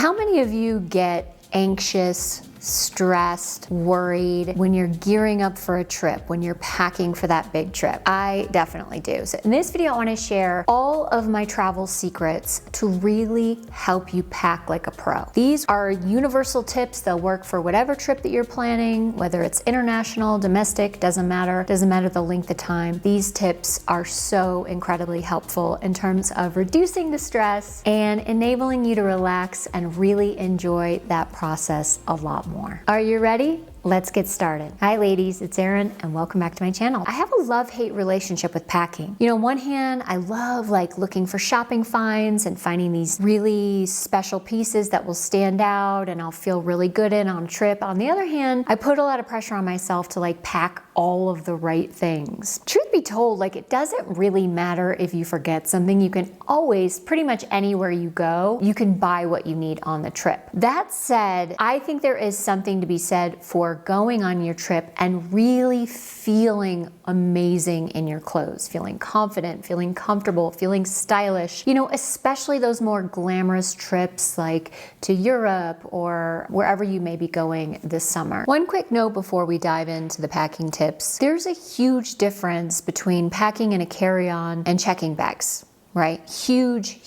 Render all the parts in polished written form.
How many of you get anxious, stressed, worried when you're gearing up for a trip, when you're packing for that big trip? I definitely do. So in this video, I want to share all of my travel secrets to really help you pack like a pro. These are universal tips. They'll work for whatever trip that you're planning, whether it's international, domestic, doesn't matter the length of time. These tips are so incredibly helpful in terms of reducing the stress and enabling you to relax and really enjoy that process a lot more. Are you ready? Let's get started. Hi ladies, it's Erin and welcome back to my channel. I have a love-hate relationship with packing. You know, on one hand, I love looking for shopping finds and finding these really special pieces that will stand out and I'll feel really good in on a trip. On the other hand, I put a lot of pressure on myself to pack all of the right things. Truth be told, it doesn't really matter if you forget something. You can always, pretty much anywhere you go, you can buy what you need on the trip. That said, I think there is something to be said for going on your trip and really feeling amazing in your clothes, feeling confident, feeling comfortable, feeling stylish. You know, especially those more glamorous trips like to Europe or wherever you may be going this summer. One quick note before we dive into the packing tips. There's a huge difference between packing in a carry-on and checking bags. Right? Huge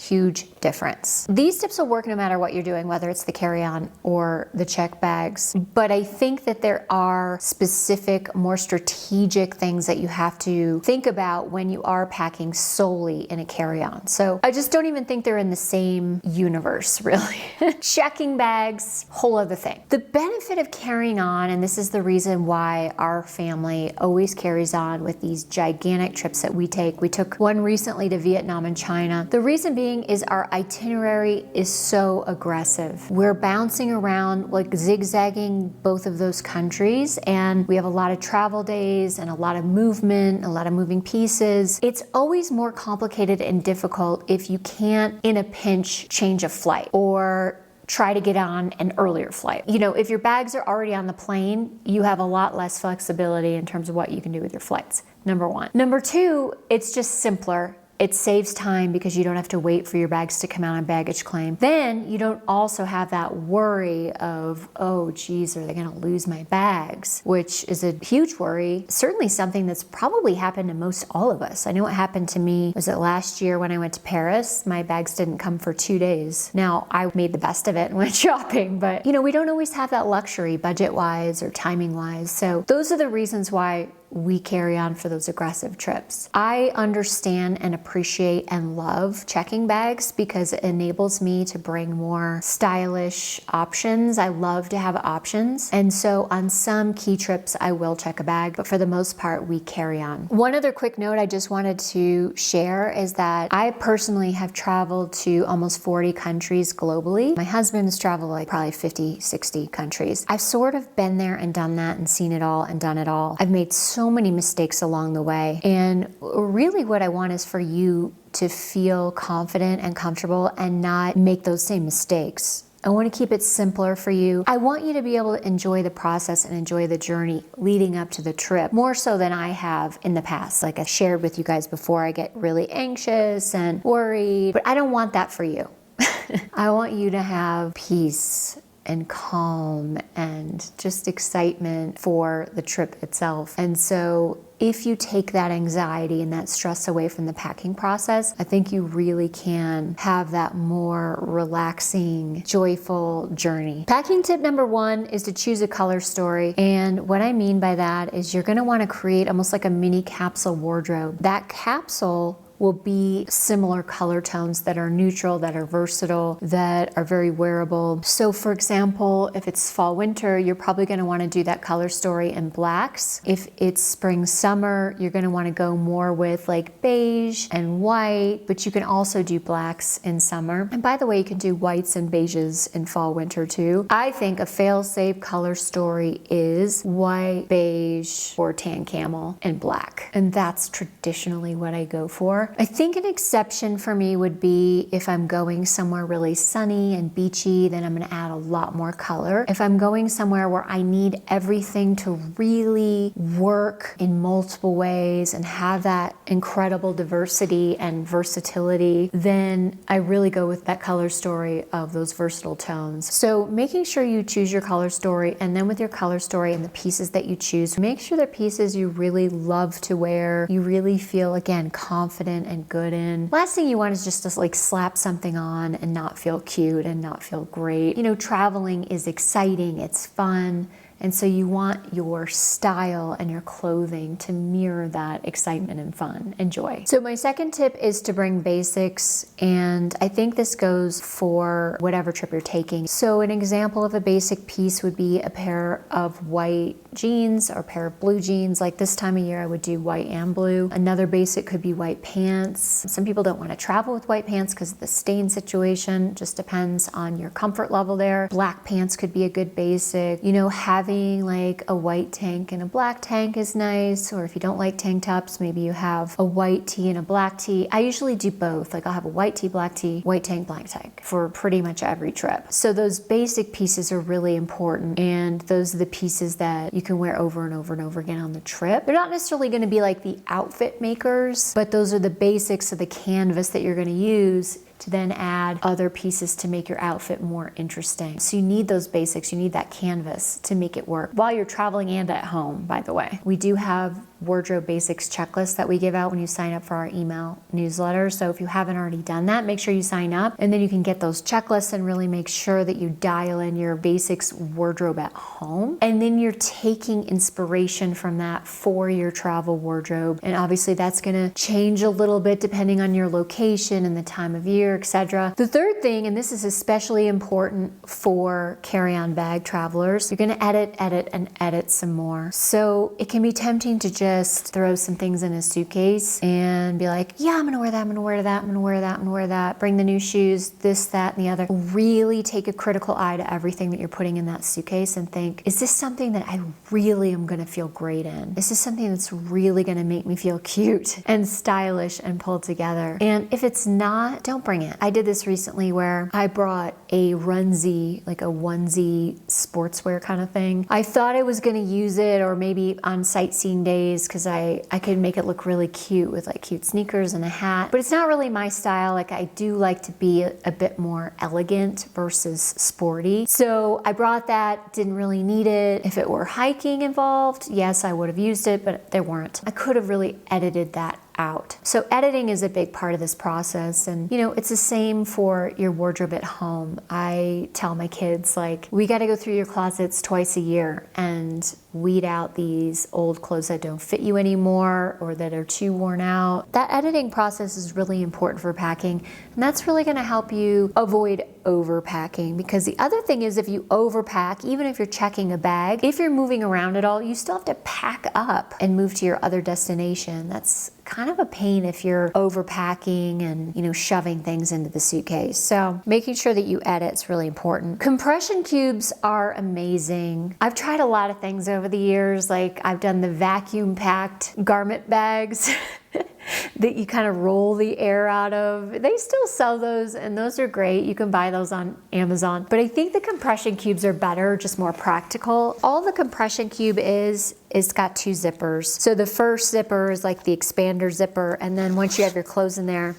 difference. These tips will work no matter what you're doing, whether it's the carry-on or the check bags. But I think that there are specific, more strategic things that you have to think about when you are packing solely in a carry-on. So I just don't even think they're in the same universe, really. Checking bags, whole other thing. The benefit of carrying on, and this is the reason why our family always carries on with these gigantic trips that we take. We took one recently to Vietnam and China. The reason being is our itinerary is so aggressive. We're bouncing around, zigzagging both of those countries, and we have a lot of travel days and a lot of movement, a lot of moving pieces. It's always more complicated and difficult if you can't, in a pinch, change a flight or try to get on an earlier flight. You know, if your bags are already on the plane, you have a lot less flexibility in terms of what you can do with your flights, number one. Number two, it's just simpler. It saves time because you don't have to wait for your bags to come out on baggage claim. Then you don't also have that worry of, oh geez, are they gonna lose my bags? Which is a huge worry. Certainly something that's probably happened to most all of us. I know it happened to me, was it last year when I went to Paris? My bags didn't come for 2 days. Now I made the best of it and went shopping, but you know, we don't always have that luxury budget-wise or timing-wise. So those are the reasons why we carry on for those aggressive trips. I understand and appreciate and love checking bags because it enables me to bring more stylish options. I love to have options. And so on some key trips, I will check a bag, but for the most part, we carry on. One other quick note I just wanted to share is that I personally have traveled to almost 40 countries globally. My husband has traveled probably 50, 60 countries. I've sort of been there and done that and seen it all and done it all. I've made so many mistakes along the way. And really what I want is for you to feel confident and comfortable and not make those same mistakes. I want to keep it simpler for you. I want you to be able to enjoy the process and enjoy the journey leading up to the trip, more so than I have in the past. Like I shared with you guys before, I get really anxious and worried, but I don't want that for you. I want you to have peace and calm and just excitement for the trip itself. And so if you take that anxiety and that stress away from the packing process, I think you really can have that more relaxing, joyful journey. Packing tip number one is to choose a color story. And what I mean by that is you're gonna wanna create almost like a mini capsule wardrobe. That capsule will be similar color tones that are neutral, that are versatile, that are very wearable. So for example, if it's fall winter, you're probably gonna wanna do that color story in blacks. If it's spring summer, you're gonna wanna go more with beige and white, but you can also do blacks in summer. And by the way, you can do whites and beiges in fall winter too. I think a fail-safe color story is white, beige, or tan camel and black. And that's traditionally what I go for. color. I think an exception for me would be if I'm going somewhere really sunny and beachy, then I'm gonna add a lot more color. If I'm going somewhere where I need everything to really work in multiple ways and have that incredible diversity and versatility, then I really go with that color story of those versatile tones. So making sure you choose your color story, and then with your color story and the pieces that you choose, make sure they're pieces you really love to wear, you really feel, again, confident and good in. Last thing you want is just to like slap something on and not feel cute and not feel great. You know, traveling is exciting, it's fun. And so you want your style and your clothing to mirror that excitement and fun and joy. So my second tip is to bring basics, and I think this goes for whatever trip you're taking. So an example of a basic piece would be a pair of white jeans or a pair of blue jeans. Like this time of year, I would do white and blue. Another basic could be white pants. Some people don't want to travel with white pants because of the stain situation. Just depends on your comfort level there. Black pants could be a good basic. You know, having like a white tank and a black tank is nice, or if you don't like tank tops, maybe you have a white tee and a black tee. I usually do both. Like I'll have a white tee, black tee, white tank, black tank for pretty much every trip. So those basic pieces are really important, and those are the pieces that you can wear over and over and over again on the trip. They're not necessarily going to be like the outfit makers, but those are the basics of the canvas that you're going to use to then add other pieces to make your outfit more interesting. So you need those basics, you need that canvas to make it work while you're traveling and at home, by the way. We do have wardrobe basics checklists that we give out when you sign up for our email newsletter. So if you haven't already done that, make sure you sign up, and then you can get those checklists and really make sure that you dial in your basics wardrobe at home. And then you're taking inspiration from that for your travel wardrobe. And obviously that's gonna change a little bit depending on your location and the time of year, etc. The third thing, and this is especially important for carry-on bag travelers, you're gonna edit, and edit some more. So it can be tempting to just throw some things in a suitcase and be like, yeah, I'm gonna wear that, I'm gonna wear that, I'm gonna wear that, I'm gonna wear that. Bring the new shoes, this, that, and the other. Really take a critical eye to everything that you're putting in that suitcase and think, is this something that I really am gonna feel great in? Is this something that's really gonna make me feel cute and stylish and pulled together? And if it's not, don't bring it. I did this recently where I brought a runzie, like a onesie sportswear kind of thing. I thought I was gonna use it, or maybe on sightseeing days, because I could make it look really cute with like cute sneakers and a hat, but it's not really my style. Like I do like to be a bit more elegant versus sporty. So I brought that, didn't really need it. If it were hiking involved, yes, I would have used it, but there weren't. I could have really edited that out. So editing is a big part of this process, and you know, it's the same for your wardrobe at home. I tell my kids, like, we got to go through your closets twice a year and weed out these old clothes that don't fit you anymore or that are too worn out. That editing process is really important for packing, and that's really going to help you avoid overpacking, because the other thing is, if you overpack, even if you're checking a bag, if you're moving around at all, you still have to pack up and move to your other destination. That's kind of a pain if you're overpacking and, you know, shoving things into the suitcase. So making sure that you edit is really important. Compression cubes are amazing. I've tried a lot of things over the years. Like I've done the vacuum packed garment bags that you kind of roll the air out of. They still sell those, and those are great. You can buy those on Amazon. But I think the compression cubes are better, just more practical. All the compression cube is, it's got two zippers. So the first zipper is like the expander zipper, and then once you have your clothes in there,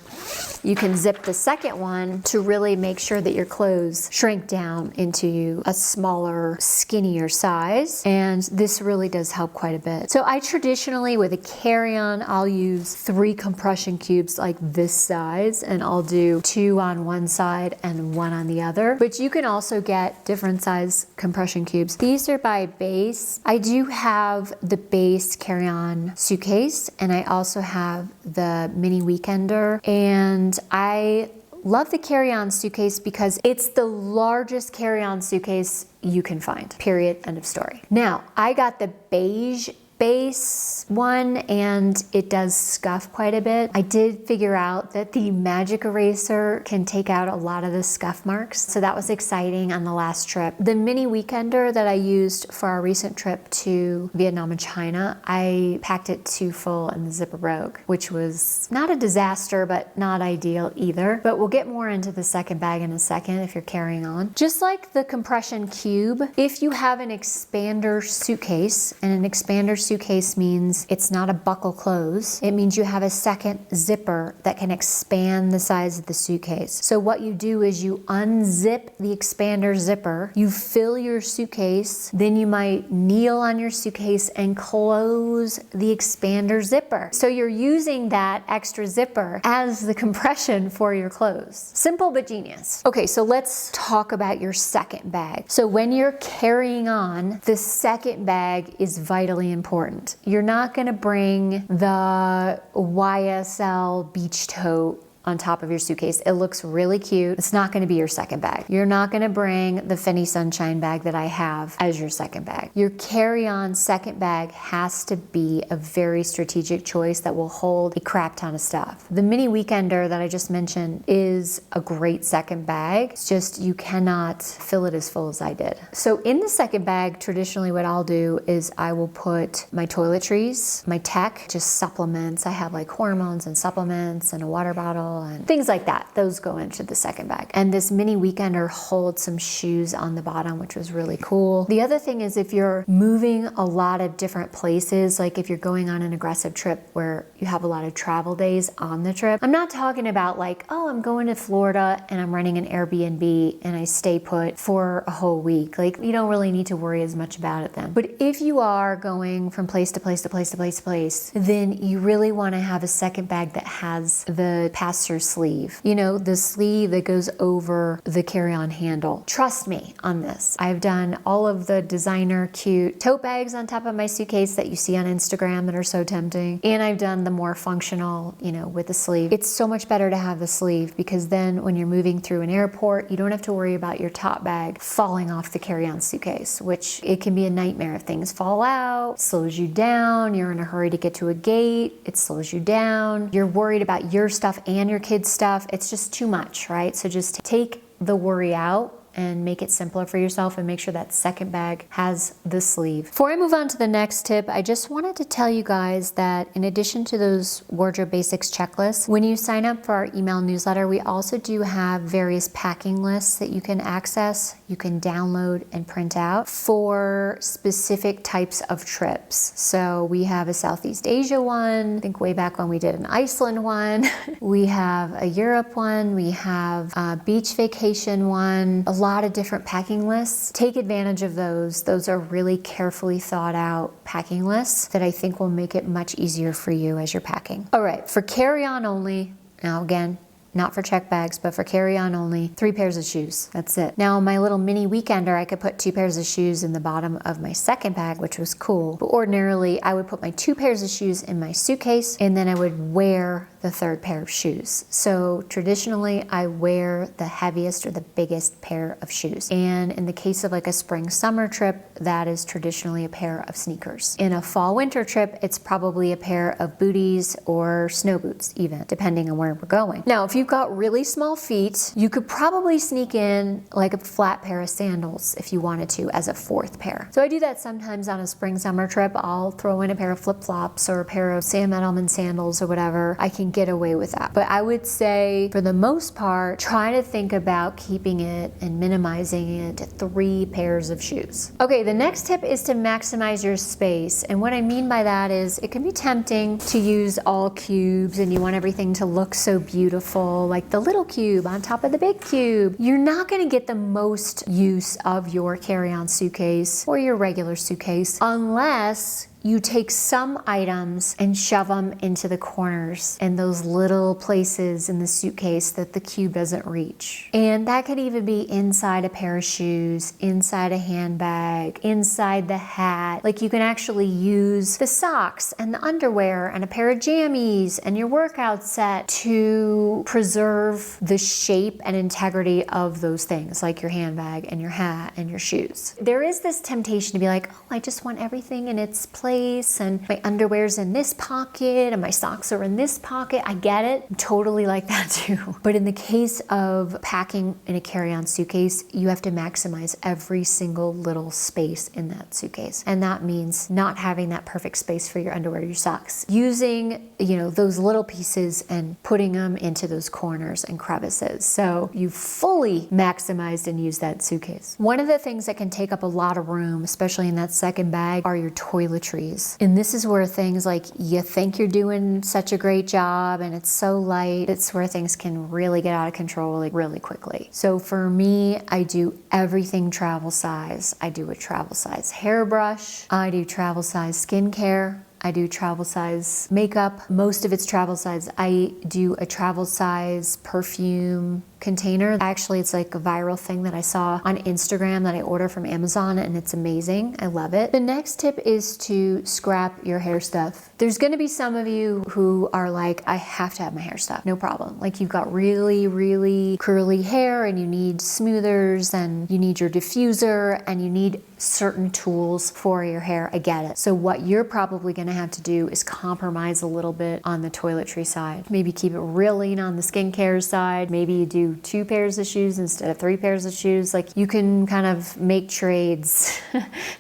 you can zip the second one to really make sure that your clothes shrink down into a smaller, skinnier size. And this really does help quite a bit. So I traditionally, with a carry-on, I'll use 3 compression cubes like this size, and I'll do 2 on one side and 1 on the other. But you can also get different size compression cubes. These are by Base. I do have the Base carry-on suitcase, and I also have the mini weekender, and I love the carry-on suitcase because it's the largest carry-on suitcase you can find. Period. End of story. Now, I got the beige base one and it does scuff quite a bit. I did figure out that the magic eraser can take out a lot of the scuff marks, so that was exciting on the last trip. The mini weekender that I used for our recent trip to Vietnam and China, I packed it too full and the zipper broke, which was not a disaster, but not ideal either. But we'll get more into the second bag in a second if you're carrying on. Just like the compression cube, if you have an expander suitcase, and an expander suitcase means it's not a buckle close, it means you have a second zipper that can expand the size of the suitcase. So what you do is you unzip the expander zipper, you fill your suitcase, then you might kneel on your suitcase and close the expander zipper. So you're using that extra zipper as the compression for your clothes. Simple but genius. Okay, so let's talk about your second bag. So when you're carrying on, the second bag is vitally important. You're not gonna bring the YSL beach tote on top of your suitcase. It looks really cute. It's not gonna be your second bag. You're not gonna bring the Fendi Sunshine bag that I have as your second bag. Your carry-on second bag has to be a very strategic choice that will hold a crap ton of stuff. The mini weekender that I just mentioned is a great second bag. It's just you cannot fill it as full as I did. So in the second bag, traditionally what I'll do is I will put my toiletries, my tech, just supplements. I have like hormones and supplements and a water bottle and things like that. Those go into the second bag. And this mini weekender holds some shoes on the bottom, which was really cool. The other thing is if you're moving a lot of different places, like if you're going on an aggressive trip where you have a lot of travel days on the trip, I'm not talking about like, oh, I'm going to Florida and I'm renting an Airbnb and I stay put for a whole week. Like you don't really need to worry as much about it then. But if you are going from place to place to place to place to place, then you really want to have a second bag that has the pass-through sleeve. You know, the sleeve that goes over the carry-on handle. Trust me on this. I've done all of the designer cute tote bags on top of my suitcase that you see on Instagram that are so tempting. And I've done the more functional, you know, with the sleeve. It's so much better to have the sleeve because then when you're moving through an airport, you don't have to worry about your top bag falling off the carry-on suitcase, which it can be a nightmare if things fall out, slows you down, you're in a hurry to get to a gate, it slows you down, you're worried about your stuff and your kids' stuff. It's just too much, right? So just take the worry out and make it simpler for yourself and make sure that second bag has the sleeve. Before I move on to the next tip, I just wanted to tell you guys that in addition to those wardrobe basics checklists, when you sign up for our email newsletter, we also do have various packing lists that you can access, you can download and print out for specific types of trips. So we have a Southeast Asia one, I think way back when we did an Iceland one. We have a Europe one, we have a beach vacation one, a lot of different packing lists. Take advantage of those. Those are really carefully thought out packing lists that I think will make it much easier for you as you're packing. All right, for carry-on only, now again, not for check bags, but for carry-on only, 3 pairs of shoes. That's it. Now, my little mini weekender, I could put 2 pairs of shoes in the bottom of my second bag, which was cool. But ordinarily, I would put my 2 pairs of shoes in my suitcase, and then I would wear the 3rd pair of shoes. So traditionally, I wear the heaviest or the biggest pair of shoes. And in the case of like a spring-summer trip, that is traditionally a pair of sneakers. In a fall-winter trip, it's probably a pair of booties or snow boots even, depending on where we're going. Now, if you've got really small feet, you could probably sneak in like a flat pair of sandals if you wanted to as a 4th pair. So I do that sometimes on a spring-summer trip. I'll throw in a pair of flip-flops or a pair of Sam Edelman sandals or whatever. I can get away with that. But I would say for the most part, try to think about keeping it and minimizing it to 3 pairs of shoes. Okay, the next tip is to maximize your space. And what I mean by that is it can be tempting to use all cubes and you want everything to look so beautiful, like the little cube on top of the big cube. You're not gonna get the most use of your carry-on suitcase or your regular suitcase unless you take some items and shove them into the corners and those little places in the suitcase that the cube doesn't reach. And that could even be inside a pair of shoes, inside a handbag, inside the hat. Like you can actually use the socks and the underwear and a pair of jammies and your workout set to preserve the shape and integrity of those things, like your handbag and your hat and your shoes. There is this temptation to be like, oh, I just want everything in its place place and my underwear's in this pocket and my socks are in this pocket. I get it. I'm totally like that too. But in the case of packing in a carry-on suitcase, you have to maximize every single little space in that suitcase. And that means not having that perfect space for your underwear, your socks. Using, those little pieces and putting them into those corners and crevices. So you fully maximized and used that suitcase. One of the things that can take up a lot of room, especially in that second bag, are your toiletries. And this is where things like you think you're doing such a great job and it's so light, it's where things can really get out of control like really quickly. So for me, I do everything travel size. I do a travel size hairbrush. I do travel size skincare. I do travel size makeup. Most of it's travel size. I do a travel size perfume container. Actually, it's like a viral thing that I saw on Instagram that I order from Amazon, and it's amazing. I love it. The next tip is to scrap your hair stuff. There's gonna be some of you who are like, I have to have my hair stuff. No problem. Like you've got really, really curly hair and you need smoothers and you need your diffuser and you need certain tools for your hair. I get it. So what you're probably gonna have to do is compromise a little bit on the toiletry side. Maybe keep it real lean on the skincare side. Maybe you do 2 pairs of shoes instead of 3 pairs of shoes. Like you can kind of make trades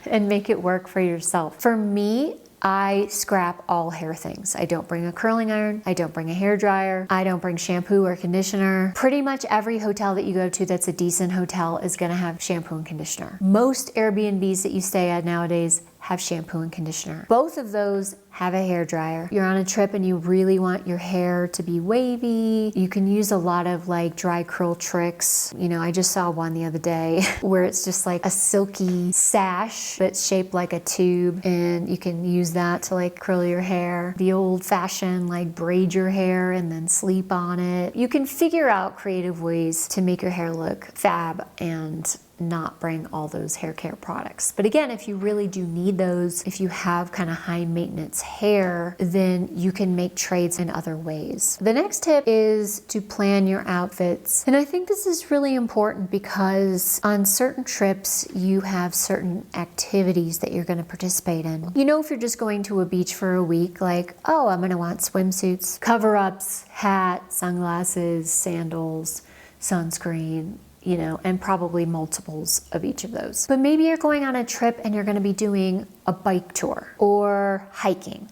and make it work for yourself. For me, I scrap all hair things. I don't bring a curling iron. I don't bring a hair dryer. I don't bring shampoo or conditioner. Pretty much every hotel that you go to that's a decent hotel is gonna have shampoo and conditioner. Most Airbnbs that you stay at nowadays have shampoo and conditioner. Both of those have a hair dryer. You're on a trip and you really want your hair to be wavy. You can use a lot of like dry curl tricks. I just saw one the other day where it's just like a silky sash that's shaped like a tube and you can use that to like curl your hair. The old fashioned like braid your hair and then sleep on it. You can figure out creative ways to make your hair look fab and not bring all those hair care products. But again, if you really do need those, if you have kind of high maintenance hair, then you can make trades in other ways. The next tip is to plan your outfits. And I think this is really important because on certain trips, you have certain activities that you're going to participate in. If you're just going to a beach for a week, like, oh, I'm going to want swimsuits, cover-ups, hat, sunglasses, sandals, sunscreen, and probably multiples of each of those. But maybe you're going on a trip and you're gonna be doing a bike tour or hiking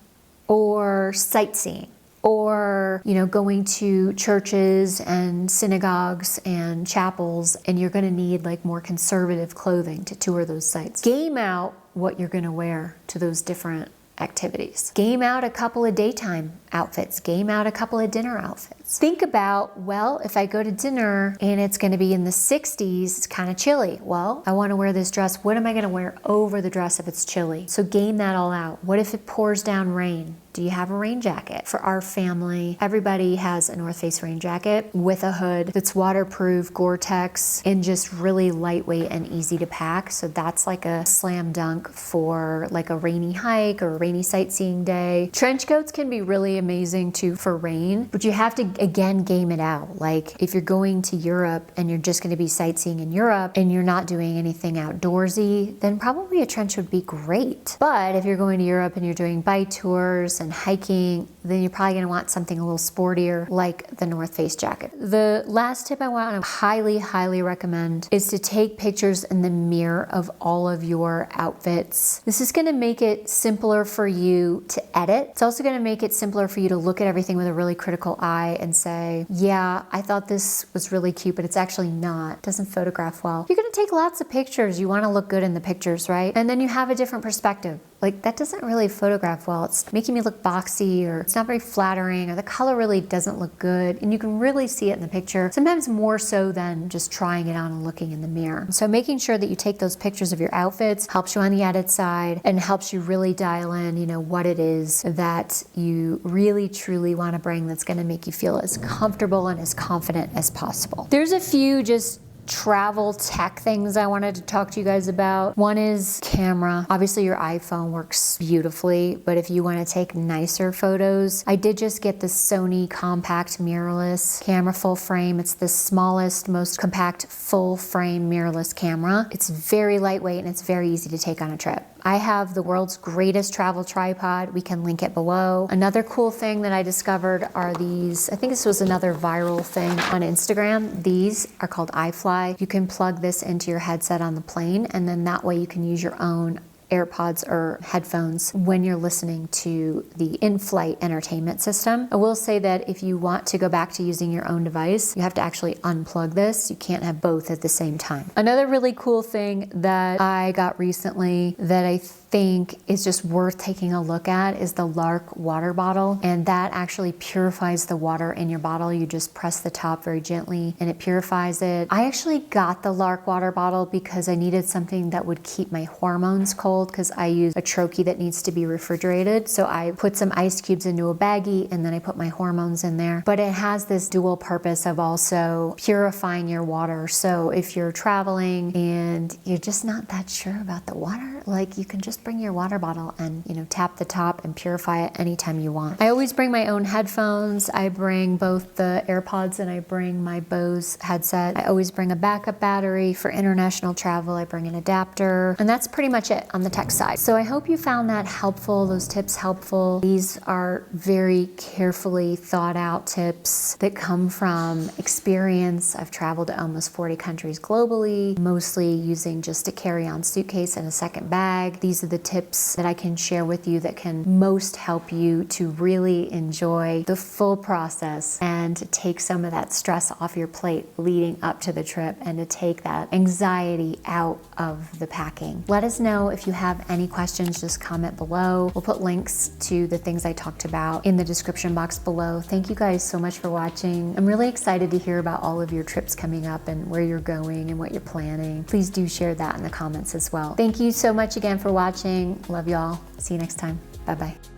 or sightseeing or, going to churches and synagogues and chapels, and you're gonna need like more conservative clothing to tour those sites. Game out what you're gonna wear to those different activities. Game out a couple of daytime outfits. Game out a couple of dinner outfits. Think about, well, if I go to dinner and it's going to be in the 60s, it's kind of chilly. Well, I want to wear this dress. What am I going to wear over the dress if it's chilly? So game that all out. What if it pours down rain? Do you have a rain jacket? For our family, everybody has a North Face rain jacket with a hood that's waterproof, Gore-Tex, and just really lightweight and easy to pack. So that's like a slam dunk for like a rainy hike or a rainy sightseeing day. Trench coats can be really amazing too for rain, but you have to, again, game it out. Like if you're going to Europe and you're just gonna be sightseeing in Europe and you're not doing anything outdoorsy, then probably a trench would be great. But if you're going to Europe and you're doing bike tours and hiking, then you're probably gonna want something a little sportier like the North Face jacket. The last tip I want to highly, highly recommend is to take pictures in the mirror of all of your outfits. This is gonna make it simpler for you to edit. It's also gonna make it simpler for you to look at everything with a really critical eye and say, yeah, I thought this was really cute, but it's actually not. It doesn't photograph well. You're gonna take lots of pictures. You wanna look good in the pictures, right? And then you have a different perspective. Like that doesn't really photograph well. It's making me look boxy, or it's not very flattering, or the color really doesn't look good. And you can really see it in the picture, sometimes more so than just trying it on and looking in the mirror. So making sure that you take those pictures of your outfits helps you on the edit side and helps you really dial in, what it is that you really truly want to bring that's going to make you feel as comfortable and as confident as possible. There's a few just travel tech things I wanted to talk to you guys about. One is camera. Obviously your iPhone works beautifully, but if you want to take nicer photos, I did just get the Sony compact mirrorless camera full frame. It's the smallest, most compact full frame mirrorless camera. It's very lightweight and it's very easy to take on a trip. I have the world's greatest travel tripod. We can link it below. Another cool thing that I discovered are these, I think this was another viral thing on Instagram. These are called iFly. You can plug this into your headset on the plane, and then that way you can use your own AirPods or headphones when you're listening to the in-flight entertainment system. I will say that if you want to go back to using your own device, you have to actually unplug this. You can't have both at the same time. Another really cool thing that I got recently that I think is just worth taking a look at is the Lark water bottle, and that actually purifies the water in your bottle. You just press the top very gently and it purifies it. I actually got the Lark water bottle because I needed something that would keep my hormones cold, because I use a trochee that needs to be refrigerated. So I put some ice cubes into a baggie and then I put my hormones in there. But it has this dual purpose of also purifying your water. So if you're traveling and you're just not that sure about the water, like, you can just bring your water bottle and, you know, tap the top and purify it anytime you want. I always bring my own headphones. I bring both the AirPods and I bring my Bose headset. I always bring a backup battery for international travel. I bring an adapter, and that's pretty much it on the tech side. So I hope you found that helpful, those tips helpful. These are very carefully thought out tips that come from experience. I've traveled to almost 40 countries globally, mostly using just a carry-on suitcase and a second bag. These are the tips that I can share with you that can most help you to really enjoy the full process and to take some of that stress off your plate leading up to the trip, and to take that anxiety out of the packing. Let us know if you have any questions, just comment below. We'll put links to the things I talked about in the description box below. Thank you guys so much for watching. I'm really excited to hear about all of your trips coming up and where you're going and what you're planning. Please do share that in the comments as well. Thank you so much again for watching. Love y'all. See you next time. Bye-bye.